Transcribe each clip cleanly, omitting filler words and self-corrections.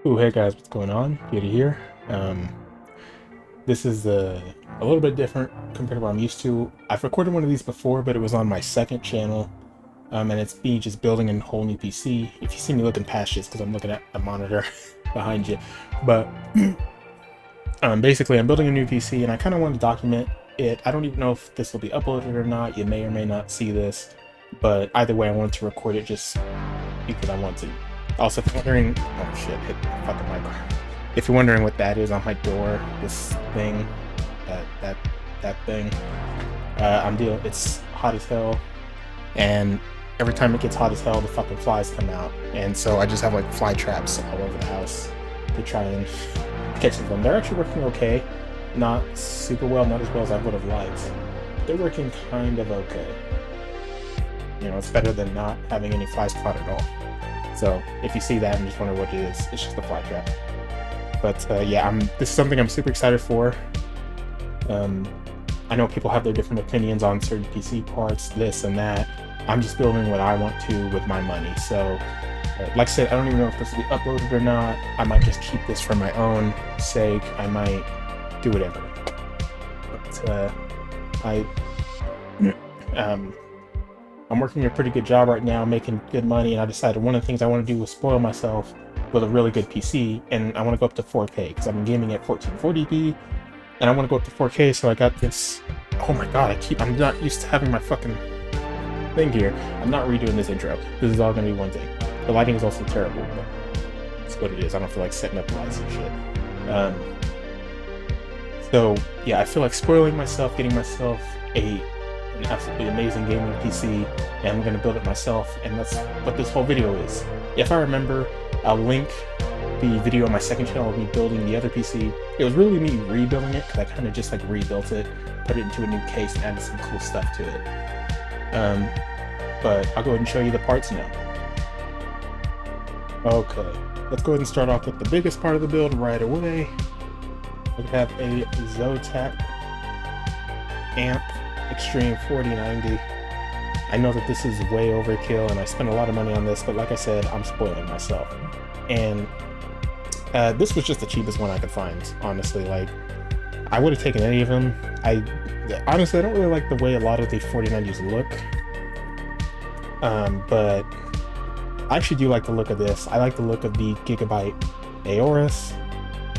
Oh, hey guys, what's going on? Good to hear. This is a little bit different compared to what I'm used to. I've recorded one of these before, but it was on my second channel, and it's me just building a whole new PC. If you see me looking past this, because I'm looking at the monitor behind you, but basically I'm building a new PC, and I kind of want to document it. I don't even know if this will be uploaded or not. You may or may not see this, but either way, I wanted to record it just because I want to. Also, if you're wondering, oh shit, hit the fucking mic. If you're wondering what that is on my door, this thing, that thing, I'm dealing. It's hot as hell, and every time it gets hot as hell, the fucking flies come out, and so I just have like fly traps all over the house to try and catch them. They're actually working okay, not super well, not as well as I would have liked. They're working kind of okay. You know, it's better than not having any flies caught at all. So if you see that and just wonder what it is, it's just a fly trap. But yeah, this is something I'm super excited for. I know people have their different opinions on certain PC parts, this and that. I'm just building what I want to with my money. So like I said, I don't even know if this will be uploaded or not. I might just keep this for my own sake. I might do whatever. But I'm working a pretty good job right now, making good money, and I decided one of the things I want to do was spoil myself with a really good PC, and I want to go up to 4K, because I've been gaming at 1440p, and I want to go up to 4K, so I got this. Oh my god, I'm not used to having my fucking thing here. I'm not redoing this intro. This is all going to be one thing. The lighting is also terrible, but it's what it is. I don't feel like setting up lights and shit. So, yeah, I feel like spoiling myself, getting myself an absolutely amazing gaming PC, and I'm going to build it myself, and that's what this whole video is. If I remember, I'll link the video on my second channel of me building the other PC. It was really me rebuilding it, because I kind of just like rebuilt it, put it into a new case, and added some cool stuff to it. But I'll go ahead and show you the parts now. Okay, let's go ahead and start off with the biggest part of the build right away. We have a Zotac amp Extreme 4090. I know that this is way overkill and I spent a lot of money on this, but like I said, I'm spoiling myself. And this was just the cheapest one I could find, honestly. Like, I would have taken any of them. Honestly, I don't really like the way a lot of the 4090s look. But I actually do like the look of this. I like the look of the Gigabyte Aorus,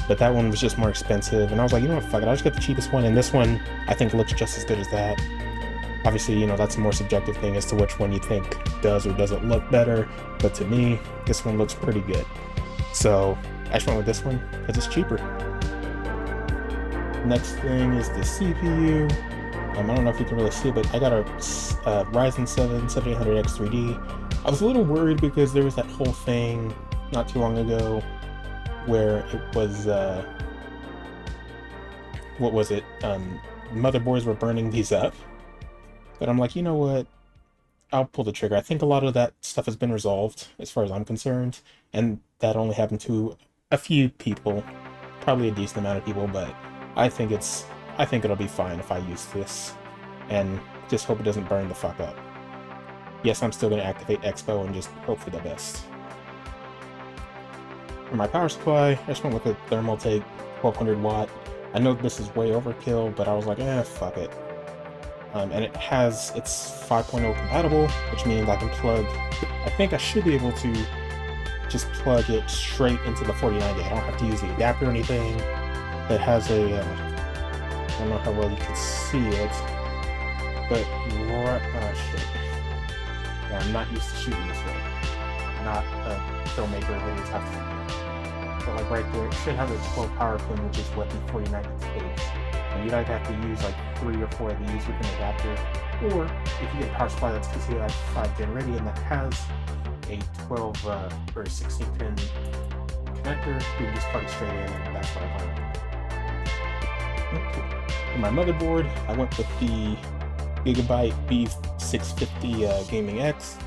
but that one was just more expensive, and I was like, you know what, fuck it, I'll just get the cheapest one, and this one I think looks just as good as that. Obviously, you know, that's a more subjective thing as to which one you think does or doesn't look better, but to me, this one looks pretty good. So I just went with this one because it's cheaper. Next thing is the CPU. I don't know if you can really see it, but I got a Ryzen 7 7800X3D. I was a little worried because there was that whole thing not too long ago where it was, what was it? Motherboards were burning these up. But I'm like, you know what? I'll pull the trigger. I think a lot of that stuff has been resolved as far as I'm concerned. And that only happened to a few people, probably a decent amount of people, but I think it'll be fine if I use this. And just hope it doesn't burn the fuck up. Yes, I'm still going to activate Expo and just hope for the best. For my power supply, I just went with a Thermaltake 1200 watt. I know this is way overkill, but I was like, fuck it. And it's 5.0 compatible, which means I can plug, I think I should be able to just plug it straight into the 4090. I don't have to use the adapter or anything. It has a, I don't know how well you can see it, but, shit. Yeah, I'm not used to shooting this way. I'm not a filmmaker of any type. So like right there, it should have a 12 power pin, which is what the 4090 takes. And you'd either have to use like 3 or 4 of these with an adapter, or if you get a power supply that's PCIe 5 Gen ready and that has a 12 or 16 pin connector, you can just plug it straight in, and that's what I learned. For my motherboard, I went with the Gigabyte B650 Gaming AX.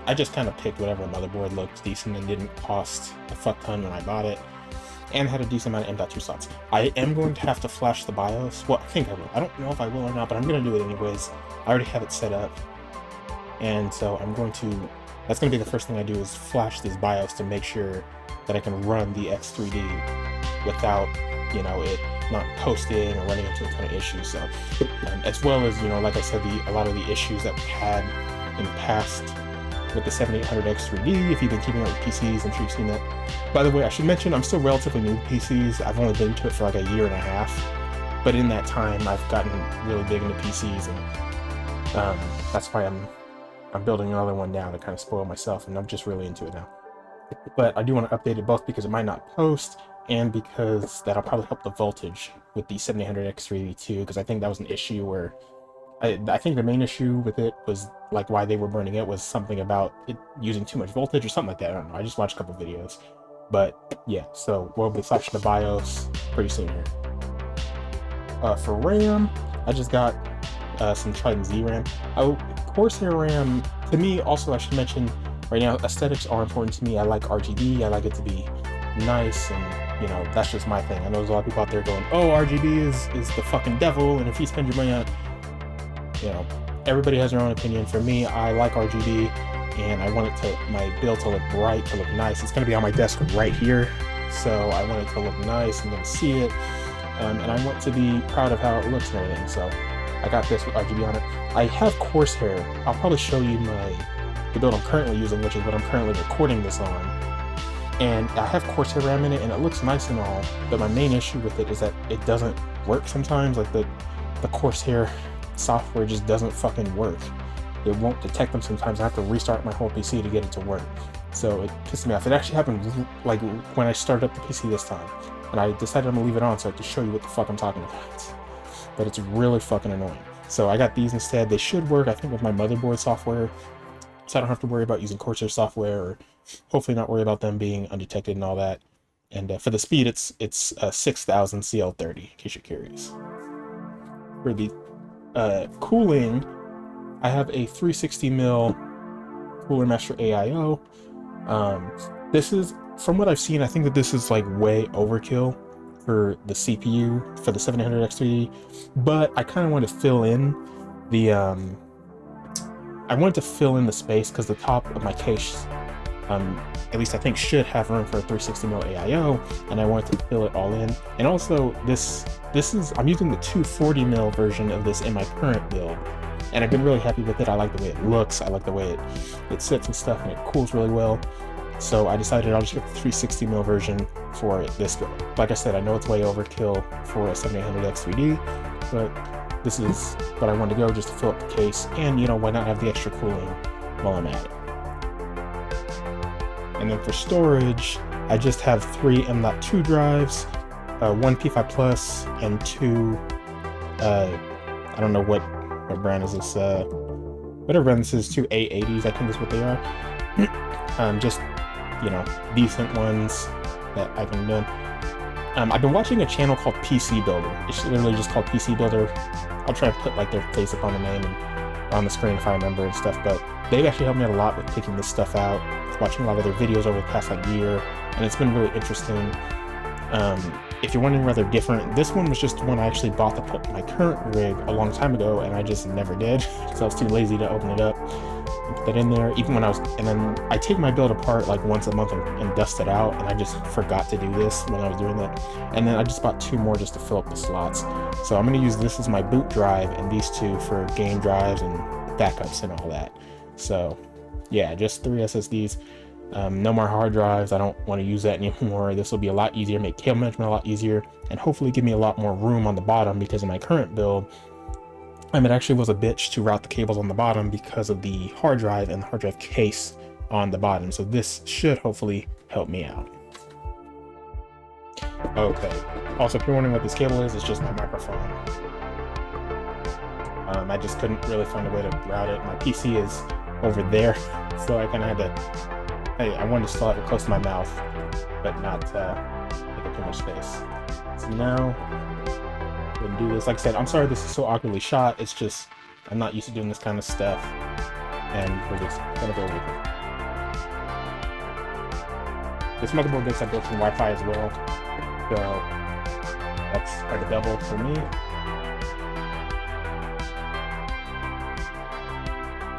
I just kind of picked whatever motherboard looked decent and didn't cost a fuck ton when I bought it, and had a decent amount of M.2 slots. I am going to have to flash the BIOS. Well, I think I will. I don't know if I will or not, but I'm going to do it anyways. I already have it set up, and so I'm going to that's going to be the first thing I do is flash this BIOS to make sure that I can run the X3D without, you know, it not posting or running into a ton of issues. So, as well as, you know, like I said, a lot of the issues that we had in the past with the 7800 X3D, if you've been keeping up with PCs, I'm sure you've seen that. By the way, I should mention, I'm still relatively new to PCs. I've only been to it for like a year and a half, but in that time, I've gotten really big into PCs, and that's why I'm building another one now to kind of spoil myself, and I'm just really into it now. But I do want to update it both because it might not post, and because that'll probably help the voltage with the 7800 X3D too, because I think that was an issue where I think the main issue with it was like why they were burning it was something about it using too much voltage or something like that. I don't know. I just watched a couple videos, but yeah. So we'll be flashing the BIOS pretty soon here. For RAM, I just got some Trident Z RAM. Oh, Corsair RAM. To me, also I should mention right now, aesthetics are important to me. I like RGB. I like it to be nice, and you know, that's just my thing. I know there's a lot of people out there going, "Oh, RGB is the fucking devil," and if you spend your money on, you know, everybody has their own opinion. For me, I like RGB, and I want my build to look bright, to look nice. It's going to be on my desk right here, so I want it to look nice. I'm going to see it, and I want to be proud of how it looks and everything. So I got this with RGB on it. I have Corsair. I'll probably show you the build I'm currently using, which is what I'm currently recording this on. And I have Corsair RAM in it, and it looks nice and all, but my main issue with it is that it doesn't work sometimes. Like the Corsair software just doesn't fucking work. It won't detect them sometimes. I have to restart my whole PC to get it to work. So it pisses me off. It actually happened like when I started up the PC this time, and I decided I'm gonna leave it on so I can show you what the fuck I'm talking about. But it's really fucking annoying. So I got these instead. They should work, I think, with my motherboard software, so I don't have to worry about using Corsair software, or hopefully not worry about them being undetected and all that. And for the speed, it's 6000 CL30, in case you're curious. For the cooling, I have a 360mm CoolerMaster AIO. This is, from what I've seen, I think that this is like way overkill for the CPU for the 7800 X3D, but I kind of want to fill in the space because the top of my case, at least I think, should have room for a 360mm AIO, and I wanted to fill it all in. And also, this is, I'm using the 240mm version of this in my current build, and I've been really happy with it. I like the way it looks, I like the way it sits and stuff, and it cools really well. So I decided I'll just get the 360mm version for this build. Like I said, I know it's way overkill for a 7800 X3D, but this is what I wanted to go, just to fill up the case, and you know, why not have the extra cooling while I'm at it. And then for storage, I just have 3 M.2 drives, 1 P5 Plus, and 2, I don't know what brand is this, whatever brand this is, 2 A80s, I think is what they are. Just, you know, decent ones that I've been doing. I've been watching a channel called PC Builder. It's literally just called PC Builder. I'll try to put like their face up on the name and on the screen if I remember and stuff, but they've actually helped me out a lot with picking this stuff out, watching a lot of their videos over the past like year, and it's been really interesting. If you're wondering where they're different, this one was just one I actually bought to put my current rig a long time ago, and I just never did because I was too lazy to open it up and put that in there. Even when and then I take my build apart like once a month and dust it out, and I just forgot to do this when I was doing that. And then I just bought 2 more just to fill up the slots. So I'm going to use this as my boot drive and these 2 for game drives and backups and all that. So yeah, just 3 SSDs. No more hard drives. I don't want to use that anymore. This will be a lot easier, make cable management a lot easier, and hopefully give me a lot more room on the bottom, because in my current build, it actually was a bitch to route the cables on the bottom because of the hard drive and the hard drive case on the bottom. So this should hopefully help me out. Okay. Also, if you're wondering what this cable is, it's just my microphone. I just couldn't really find a way to route it. My PC is over there, so I kind of had to. I wanted to still have it close to my mouth, but not take up too much space. So now, we're gonna do this. Like I said, I'm sorry this is so awkwardly shot. It's just, I'm not used to doing this kind of stuff, and we're just gonna go with it. This motherboard gets that built-in Wi-Fi as well, so that's like a double for me.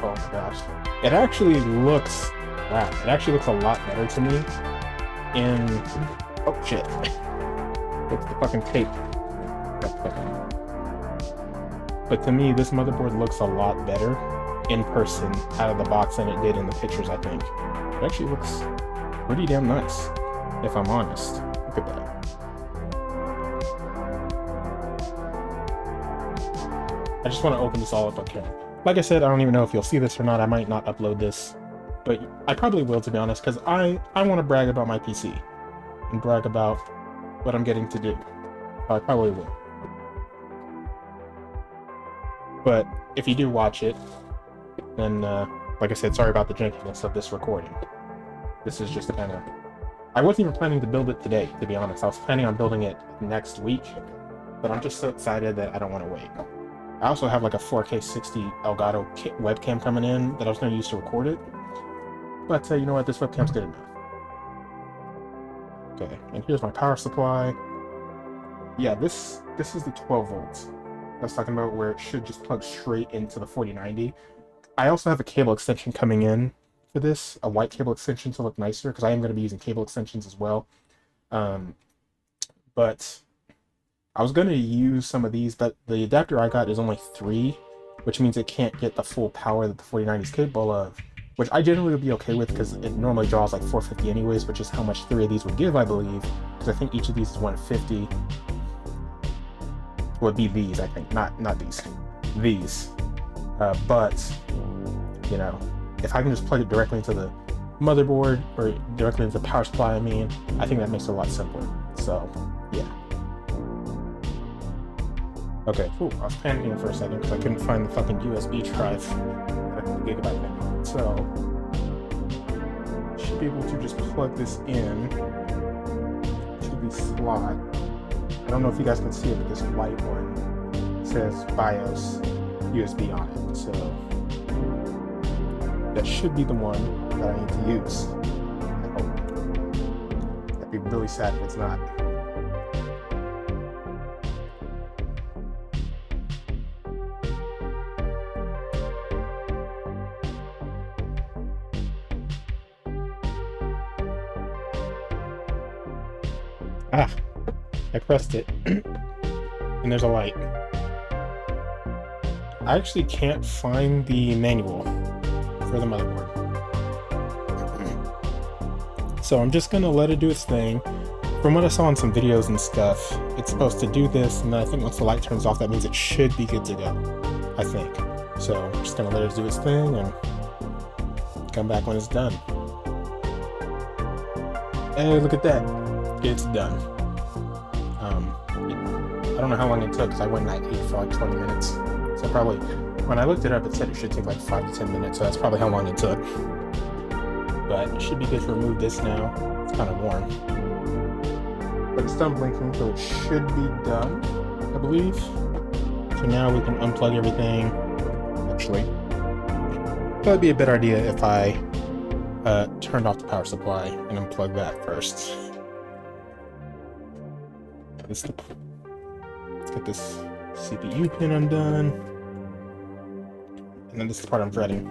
Oh my gosh. It actually looks wow, it actually looks a lot better to me in... Oh, shit. It's the fucking tape. But to me, this motherboard looks a lot better in person out of the box than it did in the pictures, I think. It actually looks pretty damn nice, if I'm honest. Look at that. I just want to open this all up on camera. Like I said, I don't even know if you'll see this or not. I might not upload this, but I probably will, to be honest, because I want to brag about my PC and brag about what I'm getting to do. I probably will. But if you do watch it, then, like I said, sorry about the jankiness of this recording. This is just kind of... I wasn't even planning to build it today, to be honest. I was planning on building it next week, but I'm just so excited that I don't want to wait. I also have like a 4K 60 Elgato webcam coming in that I was going to use to record it. But you know what? This webcam's good enough. Okay, and here's my power supply. Yeah, this is the 12 volts. I was talking about where it should just plug straight into the 4090. I also have a cable extension coming in for this, a white cable extension to look nicer, because I am going to be using cable extensions as well. But I was going to use some of these, but the adapter I got is only 3, which means it can't get the full power that the 4090 is capable of, which I generally would be okay with because it normally draws like 450 anyways, which is how much 3 of these would give, I believe, because I think each of these is 150. Would be these, I think, not these. These. But, you know, if I can just plug it directly into the motherboard, or directly into the power supply, I mean, I think that makes it a lot simpler. So, yeah. Okay, ooh, I was panicking for a second because I couldn't find the fucking USB drive. Gigabyte now. So, should be able to just plug this in to the slot. I don't know if you guys can see it, but this white one says BIOS USB on it, so that should be the one that I need to use. I hope. That'd be really sad if it's not. Ah! I pressed it, and there's a light. I actually can't find the manual for the motherboard. So I'm just gonna let it do its thing. From what I saw in some videos and stuff, it's supposed to do this, and then I think once the light turns off, that means it should be good to go. I think. So I'm just gonna let it do its thing and come back when it's done. Hey, look at that. It's done. I don't know how long it took because I went and I ate for like 20 minutes. So probably, when I looked it up, it said it should take like 5 to 10 minutes, so that's probably how long it took. But it should be good to remove this now. It's kind of warm. But it's done blinking, so it should be done, I believe. So now we can unplug everything. Actually, probably be a better idea if I turned off the power supply and unplug that first. Let's get this CPU pin undone. And then this is the part I'm dreading.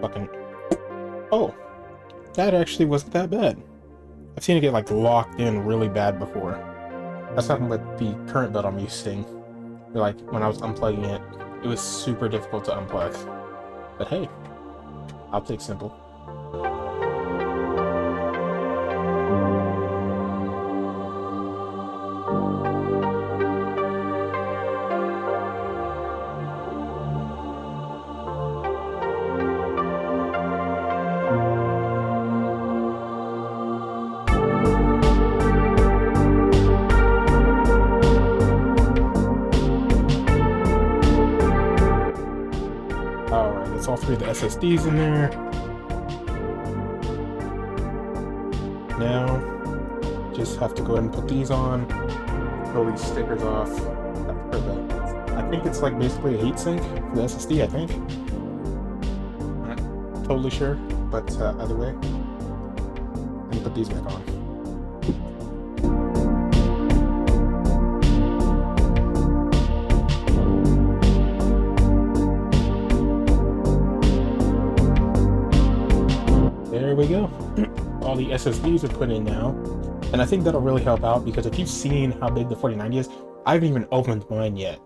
Fucking... Oh! That actually wasn't that bad. I've seen it get like locked in really bad before. That's happened with the current build I'm using. Like when I was unplugging it, it was super difficult to unplug. But hey, I'll take simple. All 3 of the SSDs in there. Now, just have to go ahead and put these on, pull these stickers off. I think it's like basically a heatsink for the SSD, I think. Not totally sure, but either way, let me put these back on. we go. All the SSDs are put in now. And I think that'll really help out, because if you've seen how big the 4090 is, I haven't even opened mine yet.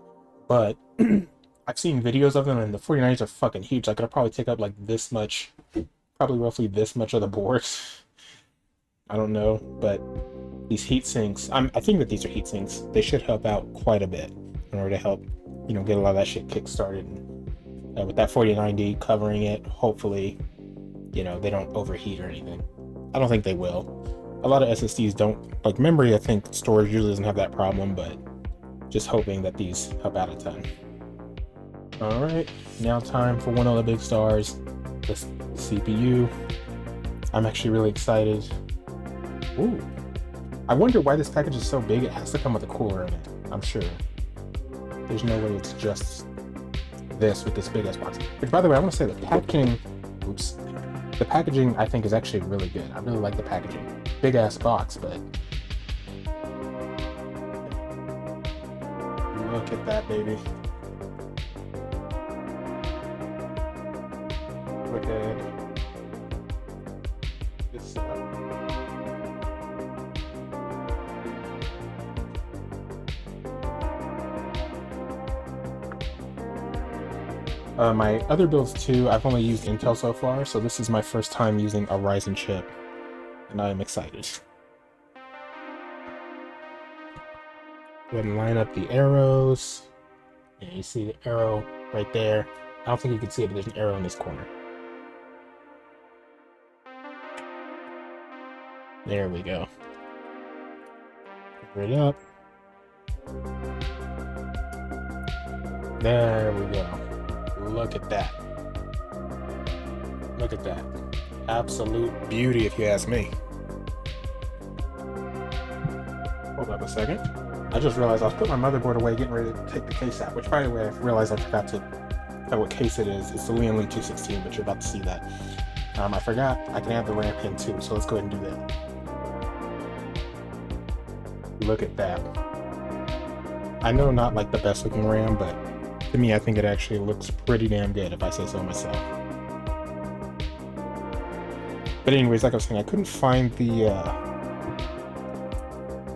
But I've seen videos of them, and the 4090s are fucking huge. Like, it'll probably take up like this much, probably roughly this much of the board. I don't know, but these heat sinks, I think that these are heat sinks. They should help out quite a bit in order to help, you know, get a lot of that shit kick-started. And with that 4090 covering it, hopefully, you know, they don't overheat or anything. I don't think they will. A lot of SSDs don't, like memory, I think storage usually doesn't have that problem, but just hoping that these help out a ton. Alright, now time for one of the big stars, the CPU. I'm actually really excited. Ooh. I wonder why this package is so big. It has to come with a cooler in it, I'm sure. There's no way it's just this with this big ass box. Which, by the way, I want to say the packaging, oops. The packaging, I think, is actually really good. I really like the packaging. Big ass box, but look at that, baby. Look at this. My other builds too, I've only used Intel so far, so this is my first time using a Ryzen chip, and I am excited. Go ahead and line up the arrows. And you see the arrow right there. I don't think you can see it, but there's an arrow in this corner. There we go. Cover it up. There we go. Look at that. Look at that. Absolute beauty, if you ask me. Hold up a second. I just realized I was putting my motherboard away, getting ready to take the case out, which, by the way, I realized I forgot to tell what case it is. It's the Lian 216, but you're about to see that. I forgot I can add the RAM pin too, so let's go ahead and do that. Look at that. I know not like the best looking RAM, but to me, I think it actually looks pretty damn good, if I say so myself. But anyways, like I was saying, I couldn't find the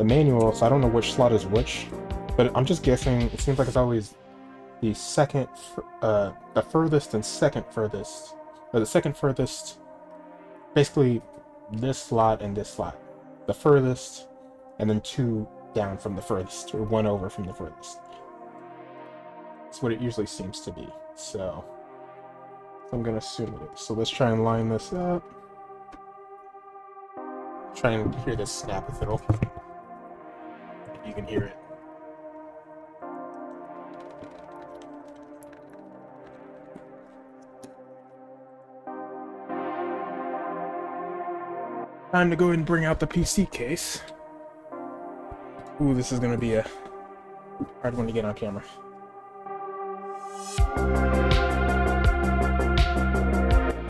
manual, so I don't know which slot is which. But I'm just guessing. It seems like it's always the second, the furthest and second furthest, or the second furthest. Basically, this slot and this slot, the furthest, and then two down from the furthest, or one over from the furthest. That's what it usually seems to be. So I'm gonna assume it is. So let's try and line this up. Try and hear this snap a little. If you can hear it. Time to go ahead and bring out the PC case. Ooh, this is gonna be a hard one to get on camera.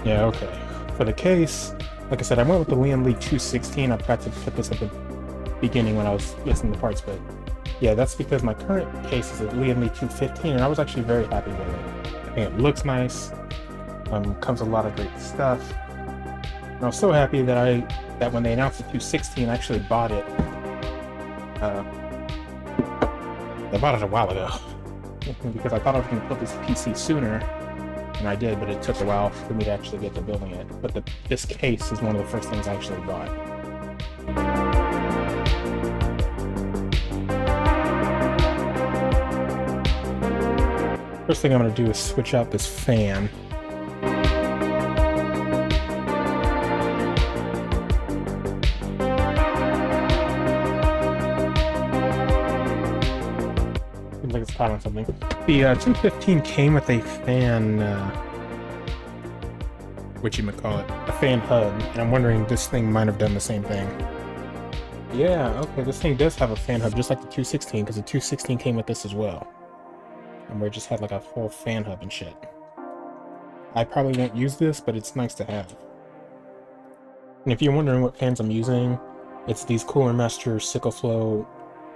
Yeah, okay. For the case, like I said, I went with the Lian 216. I forgot to put this at the beginning when I was listing the parts, but yeah, that's because my current case is a Lian 215, and I was actually very happy with it. I think it looks nice. Comes with a lot of great stuff. And I was so happy that when they announced the 216, I actually bought it. I bought it a while ago because I thought I was going to put this PC sooner. And I did, but it took a while for me to actually get to building it. But this case is one of the first things I actually bought. First thing I'm going to do is switch out this fan. Seems like it's caught on something. The 215 came with a fan, whatchamacallit, a fan hub, and I'm wondering this thing might have done the same thing. Yeah, okay, this thing does have a fan hub, just like the 216, because the 216 came with this as well. And we just had like a whole fan hub and shit. I probably won't use this, but it's nice to have. And if you're wondering what fans I'm using, it's these CoolerMaster SickleFlow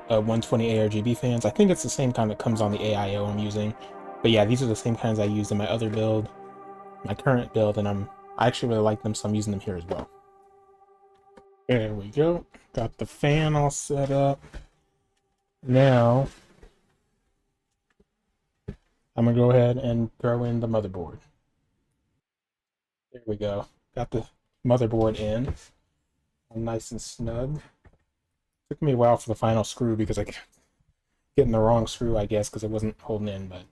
120 ARGB fans. I think it's the same kind that comes on the AIO I'm using. But yeah, these are the same kinds I used in my other build, my current build, and I'm I actually really like them, so I'm using them here as well. There we go. Got the fan all set up. Now, I'm going to go ahead and throw in the motherboard. There we go. Got the motherboard in. Nice and snug. Took me a while for the final screw because I kept getting the wrong screw, I guess, because it wasn't holding in, but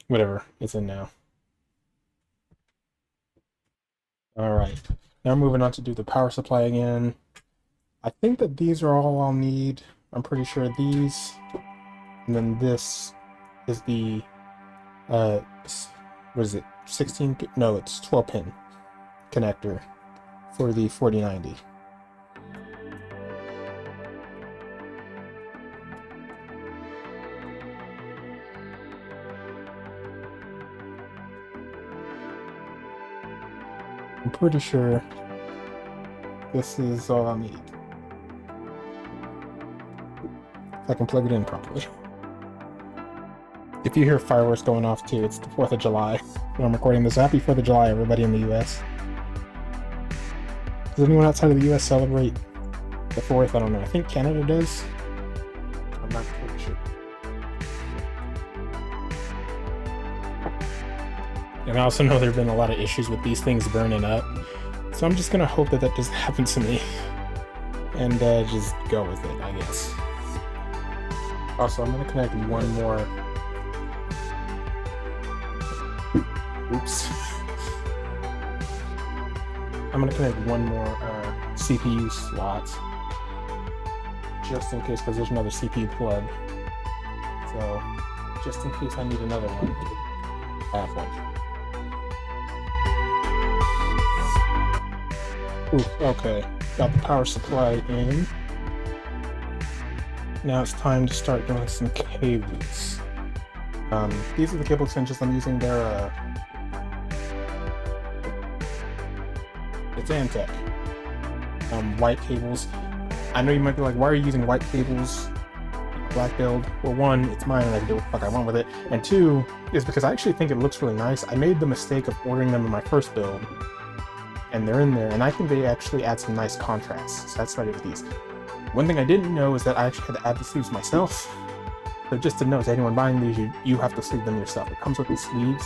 whatever. It's in now. Alright. Now moving on to do the power supply again. I think that these are all I'll need. I'm pretty sure these. And then this is the, what is it? 16? No, it's 12 pin connector for the 4090. I'm pretty sure this is all I need. If I can plug it in properly. If you hear fireworks going off too, it's the 4th of July when I'm recording this. Happy 4th of July, everybody in the US. Does anyone outside of the US celebrate the 4th? I don't know. I think Canada does. I'm not pretty sure. And I also know there have been a lot of issues with these things burning up. So I'm just going to hope that that doesn't happen to me. And just go with it, I guess. Also, I'm going to connect one more. Oops. I'm going to connect one more CPU slot. Just in case, because there's another CPU plug. So, just in case I need another one, I have one. Ooh, okay, got the power supply in. Now it's time to start doing some cables. These are the cable extensions I'm using. They're it's Antec. White cables. I know you might be like, why are you using white cables? Black build. Well, one, it's mine and I can do what the fuck I want with it. And two, is because I actually think it looks really nice. I made the mistake of ordering them in my first build. And they're in there, and I think they actually add some nice contrast. So that's why I did these. One thing I didn't know is that I actually had to add the sleeves myself. So just to note, to anyone buying these, you have to sleeve them yourself. It comes with the sleeves,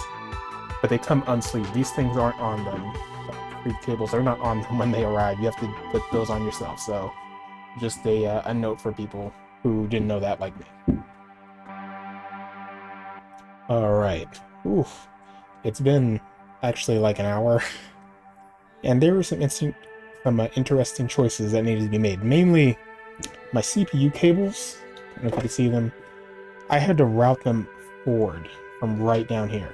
but they come unsleeved. These things aren't on them. These cables are not on them when they arrive. You have to put those on yourself. So just a note for people who didn't know that like me. Alright. Oof. It's been actually like an hour. And there were some interesting choices that needed to be made. Mainly, my CPU cables, I don't know if you can see them, I had to route them forward from right down here.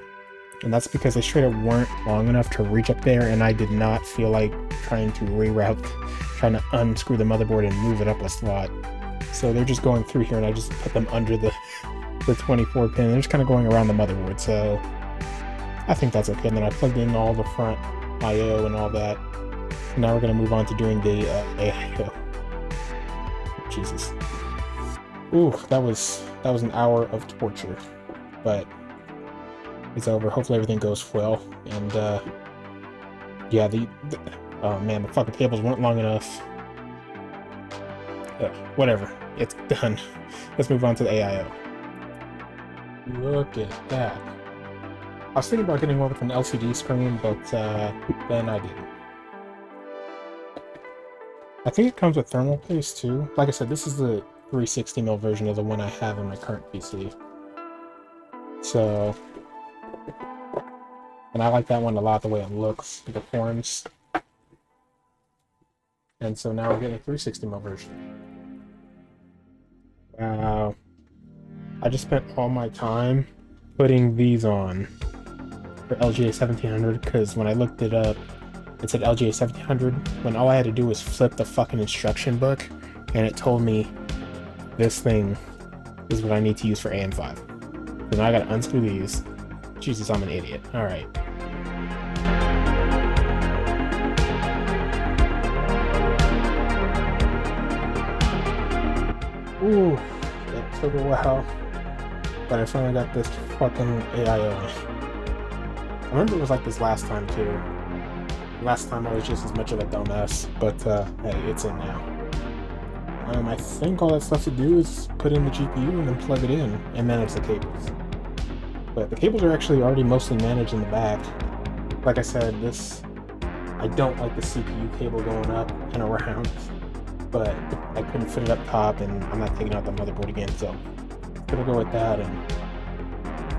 And that's because they straight up weren't long enough to reach up there, and I did not feel like trying to trying to unscrew the motherboard and move it up a slot. So they're just going through here, and I just put them under the 24 pin. They're just kind of going around the motherboard, so I think that's okay. And then I plugged in all the front I/O and all that. Now we're going to move on to doing the AIO. Jesus. Ooh, that was an hour of torture, but it's over. Hopefully everything goes well. And yeah, oh man, the fucking cables weren't long enough. Whatever, it's done. Let's move on to the AIO. Look at that. I was thinking about getting one with an LCD screen, but then I didn't. I think it comes with thermal paste too. Like I said, this is the 360mm version of the one I have in my current PC. So, and I like that one a lot, the way it looks, the forms. And so now we're getting a 360mm version. Wow. I just spent all my time putting these on for LGA 1700, because when I looked it up, it said LGA 1700, when all I had to do was flip the fucking instruction book, and it told me this thing is what I need to use for AM5. So now I gotta unscrew these. Jesus, I'm an idiot. Alright. Ooh, it took a while, but I finally got this fucking AIO. I remember it was like this last time too. Last time I was just as much of a dumbass, but hey, it's in now. I think all that's left to do is put in the GPU and then plug it in and manage the cables. But the cables are actually already mostly managed in the back. Like I said, I don't like the CPU cable going up and around, but I couldn't fit it up top and I'm not taking out the motherboard again, so I'm gonna go with that and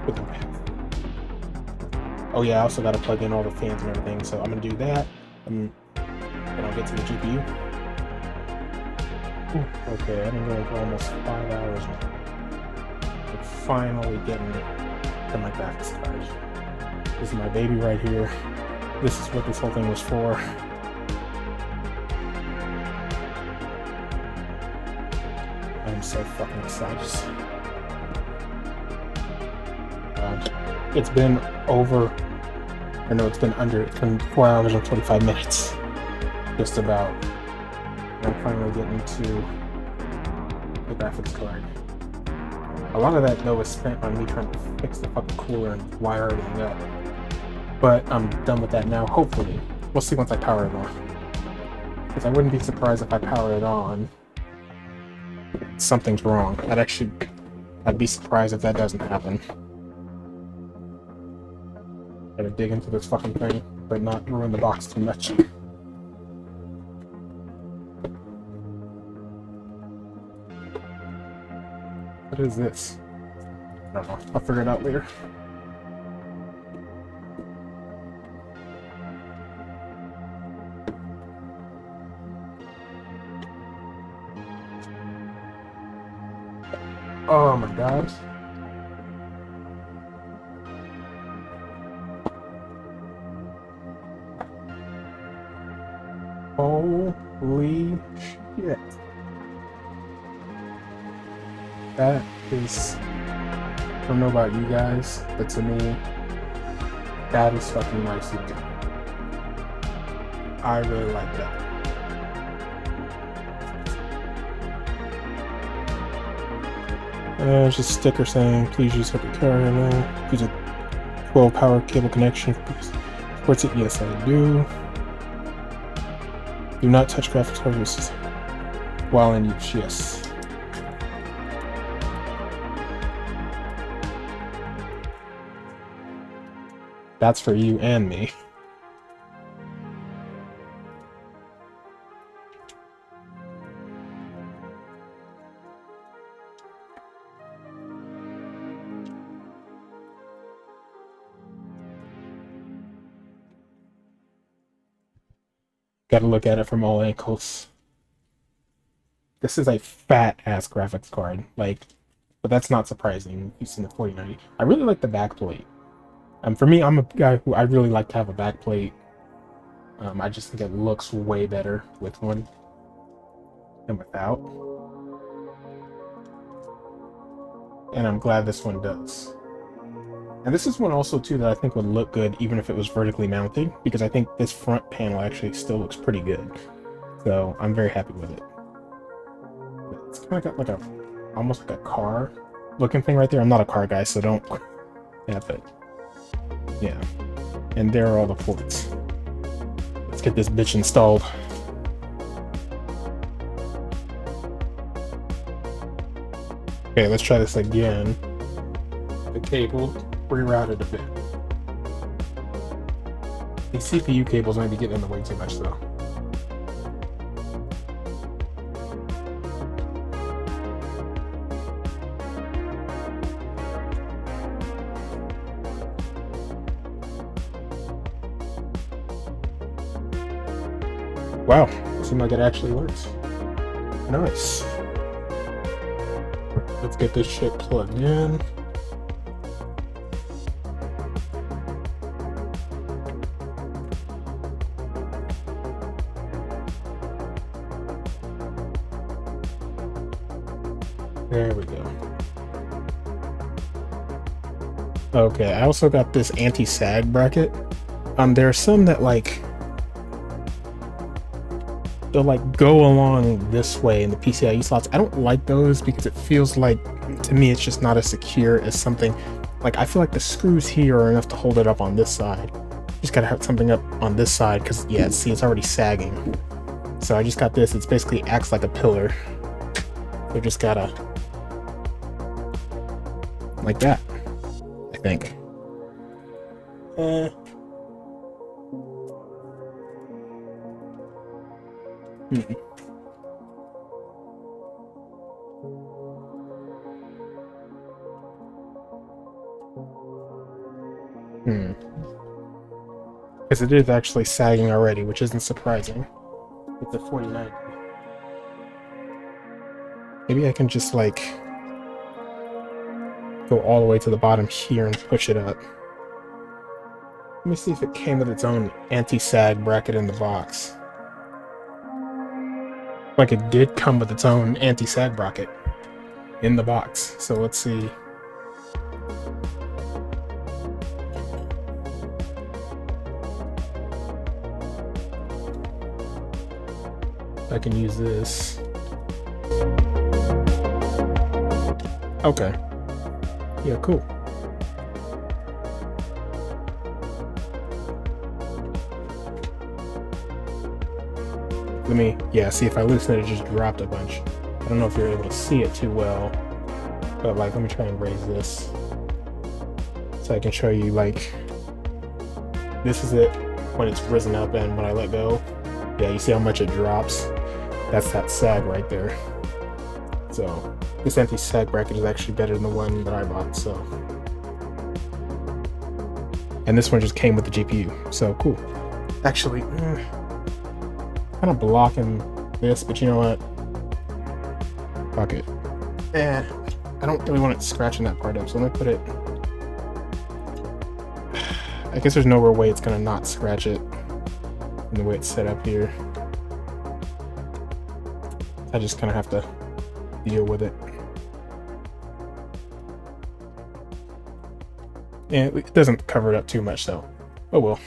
put them back. Oh yeah, I also gotta plug in all the fans and everything, so I'm gonna do that and then I'll get to the GPU. Ooh, okay, I've been going for almost 5 hours now. I'm finally getting to my graphics card. This is my baby right here. This is what this whole thing was for. I'm so fucking excited. It's been it's been 4 hours and 45 minutes. Just about. I'm finally getting to the graphics card. A lot of that though was spent on me trying to fix the fucking cooler and wire everything up. But I'm done with that now, hopefully. We'll see once I power it on. Because I wouldn't be surprised if I power it on. Something's wrong. I'd be surprised if that doesn't happen. Gotta dig into this fucking thing, but not ruin the box too much. What is this? I don't know. I'll figure it out later. Oh my gosh. Holy shit. That is, I don't know about you guys, but to me, that is fucking nice looking. I really like that. Just a sticker saying, please use separate carrier now. Use a 12 power cable connection. Supports it? Yes, I do. Do not touch graphics cards while in use. Yes. That's for you and me. Gotta look at it from all angles. This is a fat-ass graphics card, like, but that's not surprising. You've seen the 4090. I really like the backplate. For me, I'm a guy who I really like to have a backplate. I just think it looks way better with one than without. And I'm glad this one does. And this is one also too that I think would look good even if it was vertically mounted, because I think this front panel actually still looks pretty good. So I'm very happy with it. It's kind of got like almost like a car looking thing right there. I'm not a car guy, so don't have it. Yeah. And there are all the ports. Let's get this bitch installed. Okay, let's try this again. The cable rerouted a bit. These CPU cables might be getting in the way too much though. Wow, it seems like it actually works. Nice. Let's get this shit plugged in. There we go. Okay, I also got this anti-sag bracket. There are some that they'll go along this way in the PCIe slots. I don't like those because it feels like, to me, it's just not as secure as something. I feel like the screws here are enough to hold it up on this side. Just gotta have something up on this side because, yeah, see, it's already sagging. So I just got this. It's basically acts like a pillar. So just gotta, like that, I think. Because it is actually sagging already, which isn't surprising. It's a 4090. Maybe I can just, like, go all the way to the bottom here and push it up. Let me see if it came with its own anti-sag bracket in the box. Like, it did come with its own anti-sag bracket in the box. So let's see. I can use this. Okay. Yeah, cool. Let me, yeah, see, if I loosen it, it just dropped a bunch. I don't know if you're able to see it too well, but like, let me try and raise this so I can show you, like, this is it when it's risen up, and when I let go, yeah, you see how much it drops? That's that sag right there. So this anti-sag bracket is actually better than the one that I bought, so. And this one just came with the GPU, so cool. Actually, kind of blocking this, but you know what? Fuck it. I don't really want it scratching that part up, so let me put it. I guess there's no real way it's gonna not scratch it in the way it's set up here. I just kind of have to deal with it. And it doesn't cover it up too much, though. Oh well.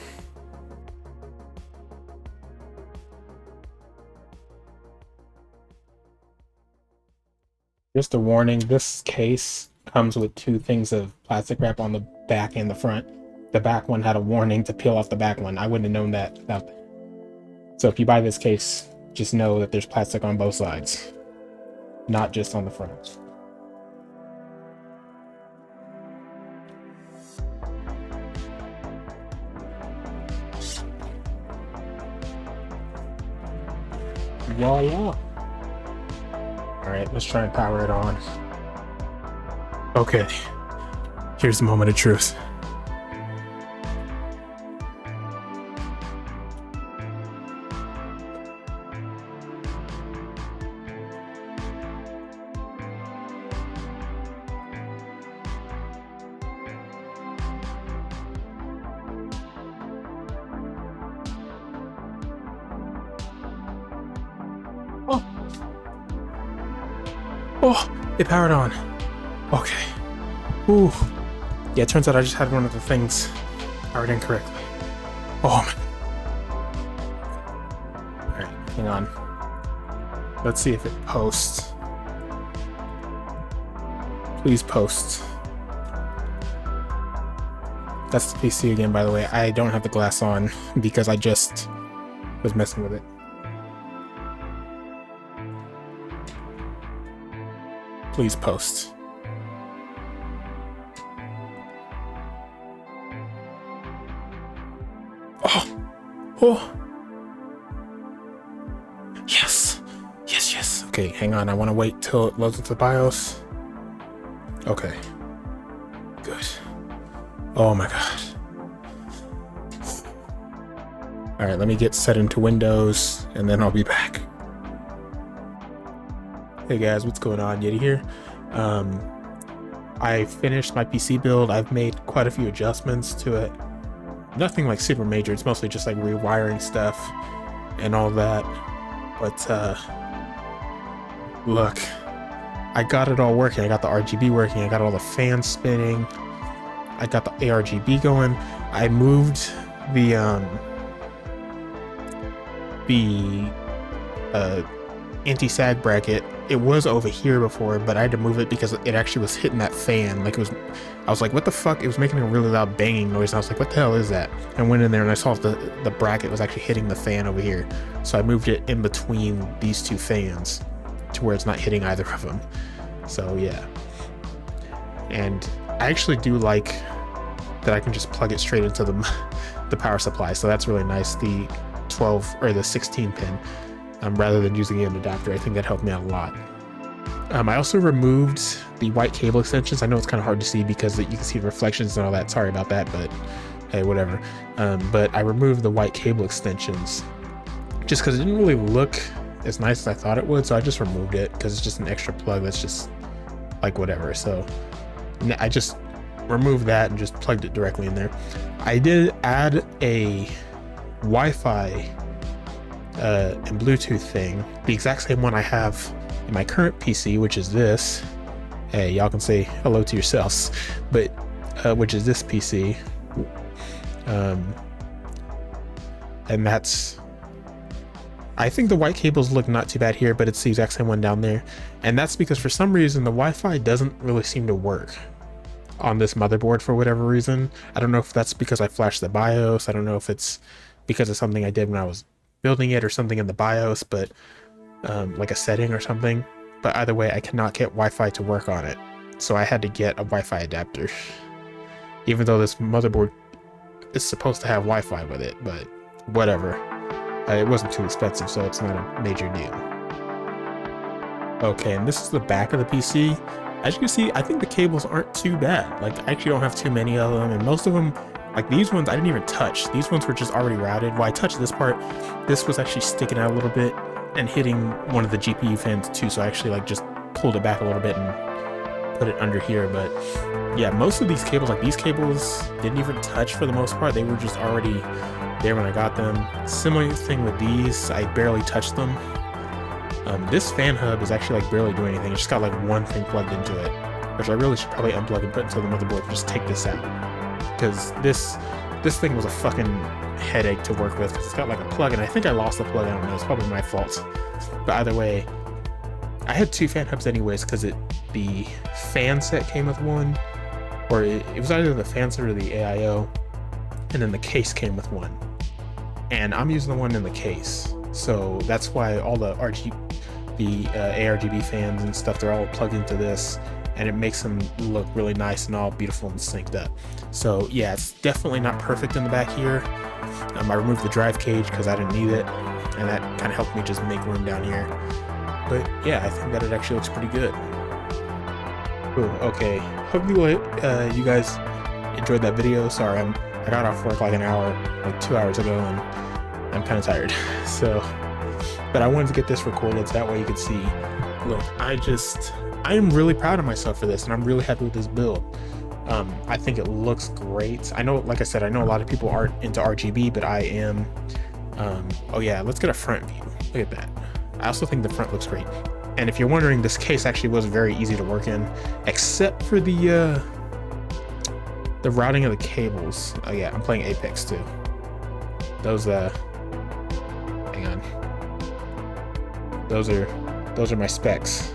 Just a warning, this case comes with 2 things of plastic wrap on the back and the front. The back one had a warning to peel off the back one. I wouldn't have known that without that. So if you buy this case, just know that there's plastic on both sides, not just on the front. Voila! Alright, let's try and power it on. Okay, here's the moment of truth. Oh, it powered on. Okay. Ooh. Yeah, it turns out I just had one of the things powered incorrectly. Oh, man. Alright, hang on. Let's see if it posts. Please post. That's the PC again, by the way. I don't have the glass on because I just was messing with it. Please post. Oh! Oh! Yes! Yes, yes! Okay, hang on. I want to wait till it loads into the BIOS. Okay. Good. Oh my god. Alright, let me get set into Windows, and then I'll be back. Hey guys, what's going on? Yeti here. I finished my PC build. I've made quite a few adjustments to it. Nothing like super major. It's mostly just like rewiring stuff and all that. But look, I got it all working. I got the RGB working. I got all the fans spinning. I got the ARGB going. I moved the anti-sag bracket. It was over here before, but I had to move it because it actually was hitting that fan. Like, it was, I was like, what the fuck? It was making a really loud banging noise. And I was like, what the hell is that? I went in there and I saw the bracket was actually hitting the fan over here. So I moved it in between these two fans to where it's not hitting either of them. So yeah. And I actually do like that I can just plug it straight into the power supply. So that's really nice. The 12 or the 16 pin. Rather than using an adapter. I think that helped me out a lot. I also removed the white cable extensions. I know it's kind of hard to see because you can see the reflections and all that. Sorry about that, but hey, whatever. But I removed the white cable extensions just because it didn't really look as nice as I thought it would. So I just removed it because it's just an extra plug that's just like whatever. So I just removed that and just plugged it directly in there. I did add a Wi-Fi and Bluetooth thing, the exact same one I have in my current PC, which is this. Hey, y'all can say hello to yourselves, but which is this PC, and that's, I think the white cables look not too bad here, but it's the exact same one down there, and that's because for some reason the Wi-Fi doesn't really seem to work on this motherboard for whatever reason. I don't know if that's because I flashed the BIOS. I don't know if it's because of something I did when I was building it or something in the BIOS, but like a setting or something. But either way, I cannot get Wi-Fi to work on it, so I had to get a Wi-Fi adapter, even though this motherboard is supposed to have Wi-Fi with it. But whatever, it wasn't too expensive, so it's not a major deal. Okay, and this is the back of the PC. As you can see, I think the cables aren't too bad. Like, I actually don't have too many of them, and most of them, like these ones, I didn't even touch. These ones were just already routed. Well, I touched this part. This was actually sticking out a little bit and hitting one of the GPU fans too. So I actually like just pulled it back a little bit and put it under here. But yeah, most of these cables, like these cables, didn't even touch for the most part. They were just already there when I got them. Similar thing with these, I barely touched them. This fan hub is actually like barely doing anything. It's just got like one thing plugged into it, which I really should probably unplug and put into the motherboard and just take this out. Because this thing was a fucking headache to work with, because it's got like a plug, and I think I lost the plug. I don't know, it's probably my fault. But either way, I had two fan hubs anyways, because the fan set came with one, or it was either the fan set or the AIO, and then the case came with one. And I'm using the one in the case, so that's why all the ARGB fans and stuff, they're all plugged into this, and it makes them look really nice and all beautiful and synced up. So yeah, it's definitely not perfect in the back here. I removed the drive cage because I didn't need it, and that kind of helped me just make room down here. But yeah, I think that it actually looks pretty good. Cool. Okay, hope you guys enjoyed that video. Sorry, I got off work like 2 hours ago, and I'm kind of tired. So, but I wanted to get this recorded so that way you could see. Look, I am really proud of myself for this, and I'm really happy with this build. I think it looks great. I know, like I said, I know a lot of people aren't into RGB, but I am. Oh yeah, let's get a front view. Look at that. I also think the front looks great. And if you're wondering, this case actually was very easy to work in, except for the routing of the cables. Oh yeah, I'm playing Apex too. Those hang on. Those are my specs.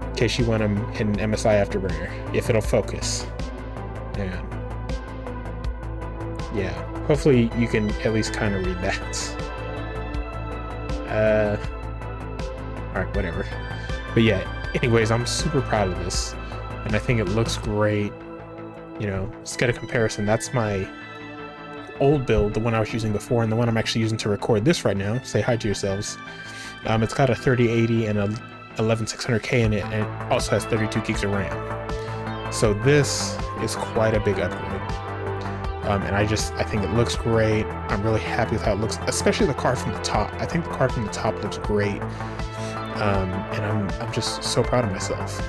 In case you want them in MSI Afterburner, if it'll focus. And yeah, hopefully you can at least kind of read that. Alright, whatever. But yeah, anyways, I'm super proud of this, and I think it looks great. You know, let's get a comparison. That's my old build, the one I was using before, and the one I'm actually using to record this right now. Say hi to yourselves. It's got a 3080 and a 11600K in it, and it also has 32 gigs of RAM. So this is quite a big upgrade. And I think it looks great. I'm really happy with how it looks, especially the card from the top. I think the card from the top looks great. And I'm just so proud of myself.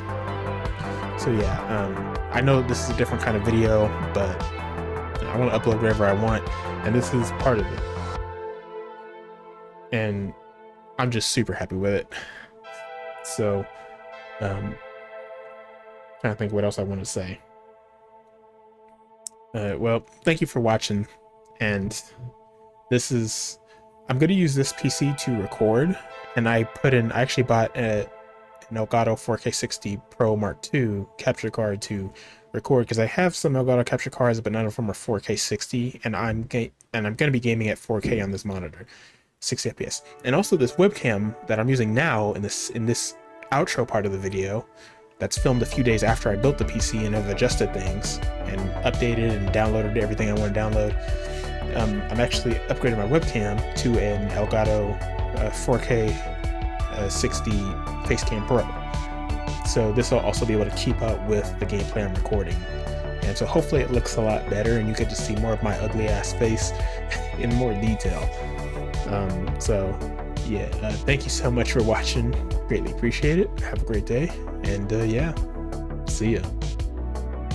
So yeah, I know this is a different kind of video, but I want to upload whatever I want, and this is part of it. And I'm just super happy with it. So, trying to think what else I want to say. Well, thank you for watching, and I'm going to use this PC to record, and I actually bought an Elgato 4K60 Pro Mark II capture card to record, because I have some Elgato capture cards, but none of them are 4K60, and I'm going to be gaming at 4K on this monitor, 60 FPS. And also this webcam that I'm using now in this outro part of the video, that's filmed a few days after I built the PC and have adjusted things and updated and downloaded everything I want to download. I'm actually upgrading my webcam to an Elgato 4K 60 Facecam Pro. So this will also be able to keep up with the gameplay I'm recording. And so hopefully it looks a lot better and you get to see more of my ugly ass face in more detail. So yeah, thank you so much for watching. Greatly appreciate it. Have a great day. And yeah, see ya.